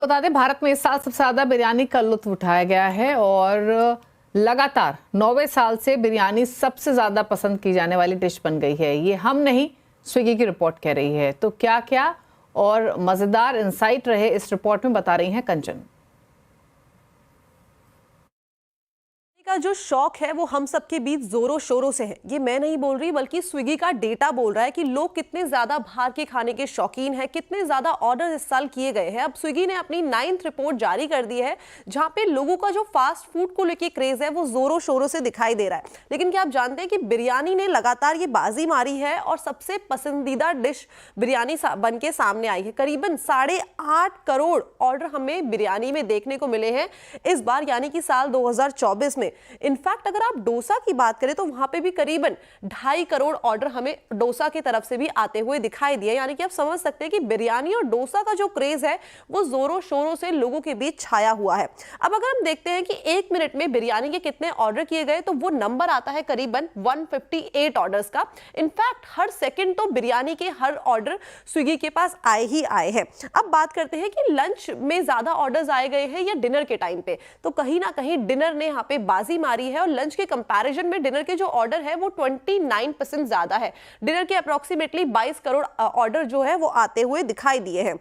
बता दें, भारत में इस साल सबसे ज्यादा बिरयानी का लुत्फ उठाया गया है और लगातार 9वें साल से बिरयानी सबसे ज्यादा पसंद की जाने वाली डिश बन गई है। ये हम नहीं, स्विगी की रिपोर्ट कह रही है। तो क्या क्या और मजेदार इंसाइट रहे इस रिपोर्ट में, बता रही हैं कंचन। का जो शौक है वो हम सबके बीच जोरों शोरों से है। ये मैं नहीं बोल रही बल्कि स्विगी का डेटा बोल रहा है कि लोग कितने ज्यादा बाहर के खाने के शौकीन हैं, कितने ज्यादा ऑर्डर इस साल किए गए हैं। अब स्विगी ने अपनी 9th रिपोर्ट जारी कर दी है जहां पे लोगों का जो फास्ट फूड को लेकर क्रेज है वो जोरों शोरों से दिखाई दे रहा है। लेकिन क्या आप जानते हैं कि बिरयानी ने लगातार ये बाजी मारी है और सबसे पसंदीदा डिश बिरयानी बन के सामने आई है। करीबन 8.5 करोड़ ऑर्डर हमें बिरयानी में देखने को मिले हैं इस बार, यानी कि साल 2024 में। इनफैक्ट अगर आप डोसा की बात करें तो वहां पे भी करीबन 2.5 करोड़ ऑर्डर हमें डोसा की तरफ से भी आते हुए दिखाई दिए। यानी कि आप समझ सकते हैं कि बिरयानी और डोसा का जो क्रेज है वो जोरों शोरों से लोगों के बीच छाया हुआ है। अब अगर हम देखते हैं कि 1 मिनट में बिरयानी के कितने ऑर्डर किए गए तो वो नंबर आता है करीबन 158 ऑर्डर्स का। इनफैक्ट हर सेकंड तो बिरयानी के हर ऑर्डर स्विगी के पास आए ही आए हैं। अब बात करते हैं कि लंच में ज्यादा ऑर्डर्स आए गए हैं या डिनर के टाइम पे, तो कहीं ना कहीं डिनर ने यहाँ पे बाजी मारी है और लंच के कंपैरिजन में डिनर के जो ऑर्डर है वो 29% ज्यादा है। डिनर के अप्रोक्सीमेटली 22 करोड़ ऑर्डर जो है वो आते हुए दिखाई दिए हैं।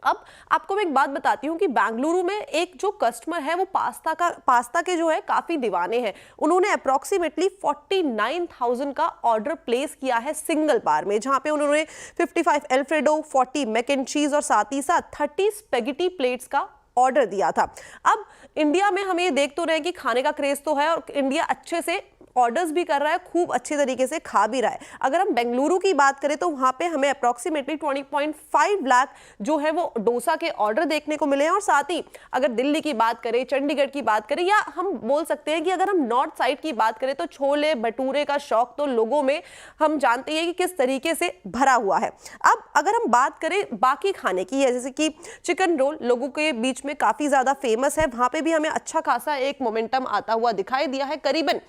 अब आपको मैं एक बात बताती हूँ कि बेंगलुरु में एक जो कस्टमर है वो पास्ता के जो है काफी दीवाने हैं। उन्होंने अप्रोक्सीमेटली 49,000 का ऑर्डर प्लेस किया है सिंगल बार में, जहां पे उन्होंने 55 एल्फ्रेडो, 40 मैक एंड चीज और साथ ही साथ 30 स्पेगेटी प्लेट्स का ऑर्डर दिया था। अब इंडिया में हम ये देख तो रहे हैं कि खाने का क्रेज तो है और इंडिया अच्छे से ऑर्डर्स भी कर रहा है, खूब अच्छे तरीके से खा भी रहा है। अगर हम बेंगलुरु की बात करें तो वहां पे हमें अप्रोक्सीमेटली 20.5 लाख जो है वो डोसा के ऑर्डर देखने को मिले हैं। और साथ ही अगर दिल्ली की बात करें, चंडीगढ़ की बात करें, या हम बोल सकते हैं कि अगर हम नॉर्थ साइड की बात करें तो छोले भटूरे का शौक तो लोगों में हम जानते हैं कि किस तरीके से भरा हुआ है। अब अगर हम बात करें बाकी खाने की, जैसे कि चिकन रोल लोगों के बीच में काफी ज्यादा फेमस है, वहां पे भी हमें अच्छा खासा एक मोमेंटम आता हुआ दिखाई दिया है। करीबन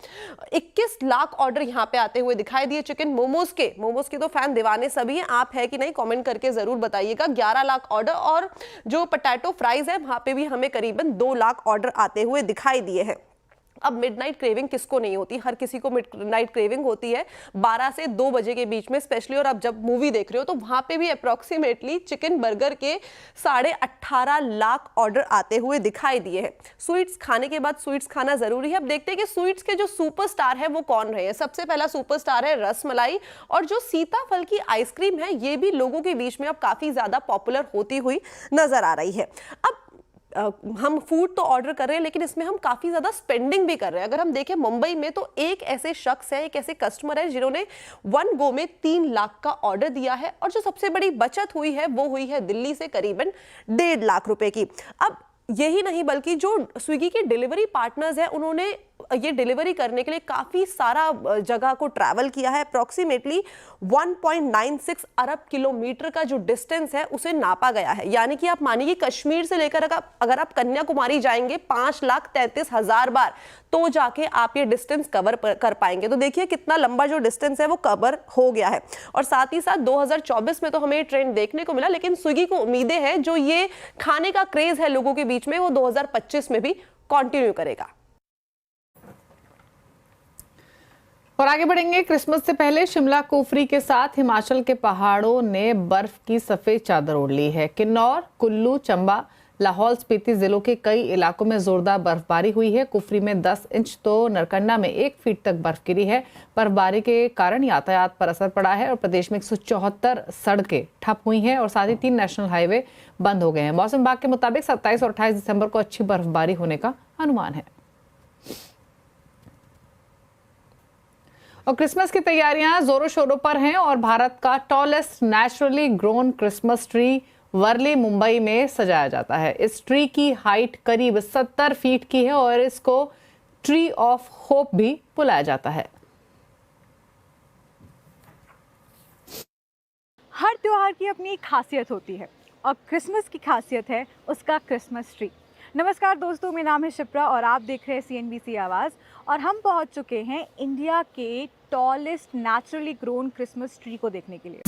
21 लाख ऑर्डर यहां पे आते हुए दिखाई दिए। चिकन मोमोज के तो फैन दीवाने सभी हैं, आप है कि नहीं कमेंट करके जरूर बताइएगा। 11 लाख ऑर्डर, और जो पोटैटो फ्राइज है वहां पे भी हमें करीबन 2 लाख ऑर्डर आते हुए दिखाई दिए हैं। अब मिडनाइट क्रेविंग किसको नहीं होती, हर किसी को मिडनाइट क्रेविंग होती है 12 से 2 बजे के बीच में स्पेशली। और अब जब मूवी देख रहे हो तो वहां पे भी अप्रोक्सीमेटली चिकन बर्गर के 18.5 लाख ऑर्डर आते हुए दिखाई दिए हैं। स्वीट्स खाने के बाद स्वीट्स खाना जरूरी है। अब देखते हैं कि स्वीट्स के जो सुपरस्टार है वो कौन रहे हैं। सबसे पहला सुपरस्टार है रसमलाई, और जो सीताफल की आइसक्रीम है ये भी लोगों के बीच में अब काफी ज्यादा पॉपुलर होती हुई नजर आ रही है। अब हम फूड तो ऑर्डर कर रहे हैं लेकिन इसमें हम काफी ज्यादा स्पेंडिंग भी कर रहे हैं। अगर हम देखें मुंबई में तो एक ऐसे शख्स है, एक ऐसे कस्टमर है जिन्होंने 1 गो में 3 लाख का ऑर्डर दिया है। और जो सबसे बड़ी बचत हुई है वो हुई है दिल्ली से करीबन 1.5 लाख रुपए की। अब यही नहीं बल्कि जो स्विगी के डिलीवरी पार्टनर्स हैं उन्होंने ये डिलीवरी करने के लिए काफी सारा जगह को ट्रैवल किया है। अप्रोक्सीमेटली 1.96 अरब किलोमीटर का जो डिस्टेंस है उसे नापा गया है। यानी कि आप मानिए कश्मीर से लेकर अगर आप कन्याकुमारी जाएंगे 5,33,000 बार तो जाके आप ये डिस्टेंस कवर कर पाएंगे। तो देखिए कितना लंबा जो डिस्टेंस है वो कवर हो गया है। और साथ ही साथ 2024 में तो हमें ये ट्रेंड देखने को मिला, लेकिन स्विगी को उम्मीदें हैं जो ये खाने का क्रेज है लोगों के बीच में वो 2025 में भी कंटिन्यू करेगा। और आगे बढ़ेंगे। क्रिसमस से पहले शिमला कुफरी के साथ हिमाचल के पहाड़ों ने बर्फ की सफेद चादर ओढ़ ली है। किन्नौर, कुल्लू, चंबा, लाहौल स्पीति जिलों के कई इलाकों में जोरदार बर्फबारी हुई है। कुफरी में 10 इंच तो नरकंडा में 1 फीट तक बर्फ गिरी है। बर्फबारी के कारण यातायात पर असर पड़ा है और प्रदेश में 174 सड़कें ठप हुई हैं और साथ ही 3 नेशनल हाईवे बंद हो गए हैं। मौसम विभाग के मुताबिक 27 और 28 दिसंबर को अच्छी बर्फबारी होने का अनुमान है। और क्रिसमस की तैयारियां जोरों शोरों पर हैं और भारत का tallest naturally grown Christmas tree Worli Mumbai में सजाया जाता है। इस ट्री की हाइट करीब 70 फीट की है और इसको ट्री ऑफ होप भी बुलाया जाता है। हर त्योहार की अपनी एक खासियत होती है और क्रिसमस की खासियत है उसका क्रिसमस ट्री। नमस्कार दोस्तों, मेरा नाम है शिप्रा और आप देख रहे हैं CNBC आवाज़। और हम पहुंच चुके हैं इंडिया के tallest naturally grown Christmas tree को देखने के लिए।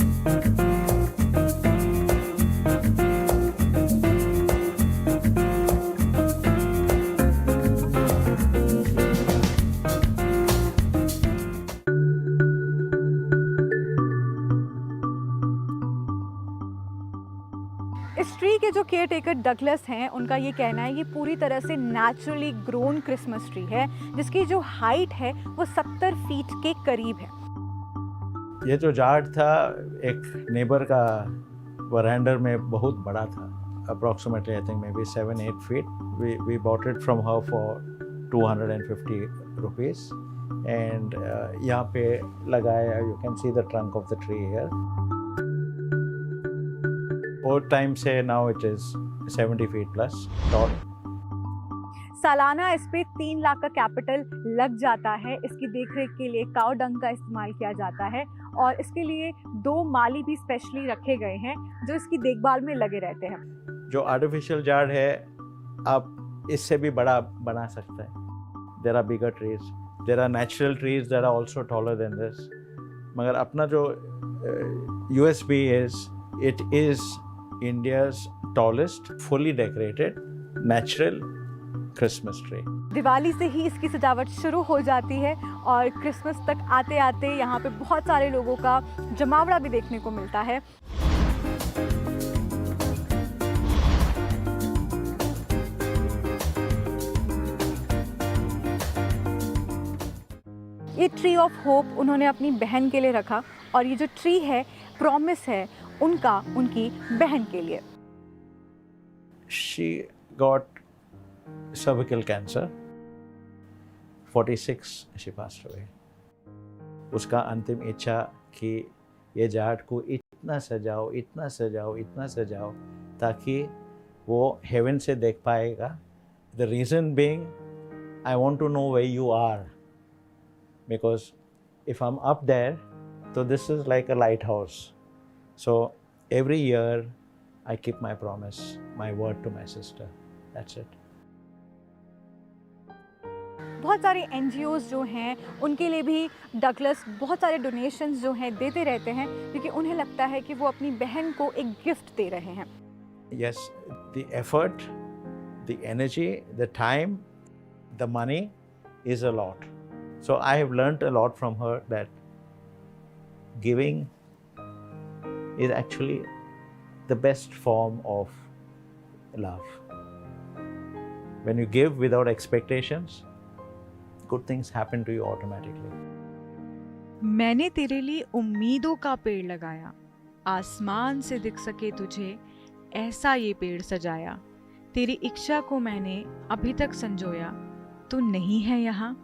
टेकर डगलस हैं, उनका ये कहना है ये पूरी तरह से नेचुरली ग्रोन क्रिसमस ट्री है जिसकी जो हाइट है वो 70 फीट के करीब है। ये जो जार्ड था एक नेबर का वरांडर में बहुत बड़ा था, approximately I think maybe 7-8 feet. We bought it from her for 250 rupees and यहाँ पे लगाया, you can see the trunk of the tree here. Old time से now it is 70 feet plus tall. सालाना इस पे 3 लाख का कैपिटल लग जाता है। इसकी देखरेख के लिए काऊ डंग का इस्तेमाल किया जाता है और इसके लिए 2 माली भी स्पेशली रखे गए हैं जो इसकी देखभाल में लगे रहते हैं। जो आर्टिफिशियल जार्ड है आप इससे भी बड़ा बना सकते हैं। There are bigger trees, there are natural trees that are also taller than this, मगर अपना जो USP it is India's tallest fully decorated natural Christmas tree. Diwali से ही इसकी सजावट शुरू हो जाती है और क्रिसमस तक आते आते यहाँ पे बहुत सारे लोगों का जमावड़ा भी देखने को मिलता है। ये ट्री ऑफ होप उन्होंने अपनी बहन के लिए रखा और ये जो ट्री है प्रॉमिस है उनका उनकी बहन के लिए। She got cervical cancer. 46 she passed away. उसका अंतिम इच्छा कि ये जार्ड को इतना सजाओ, इतना सजाओ, इतना सजाओ ताकि वो हेवन से देख पाएगा। The reason being, I want to know where you are. Because if I'm up there, so this is like a lighthouse. So every year I keep my promise, my word to my sister. That's it. बहुत सारे NGOs जो हैं उनके लिए भी Douglas बहुत सारे donations जो हैं देते रहते हैं क्योंकि उन्हें लगता है कि वो अपनी बहन को एक गिफ्ट दे रहे हैं। Yes, the effort, the energy, the time, the money is a lot. So I have learnt a lot from her that giving is actually the best form of love. When you give without expectations, good things happen to you automatically. मैंने तेरे लिए उम्मीदों का पेड़ लगाया, आसमान से दिख सके तुझे ऐसा ये पेड़ सजाया, तेरी इच्छा को मैंने अभी तक संजोया, तू नहीं है यहाँ।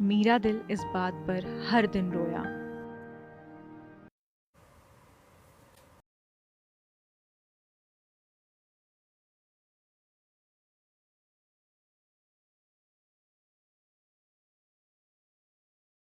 मेरा दिल इस बात पर हर दिन रोया।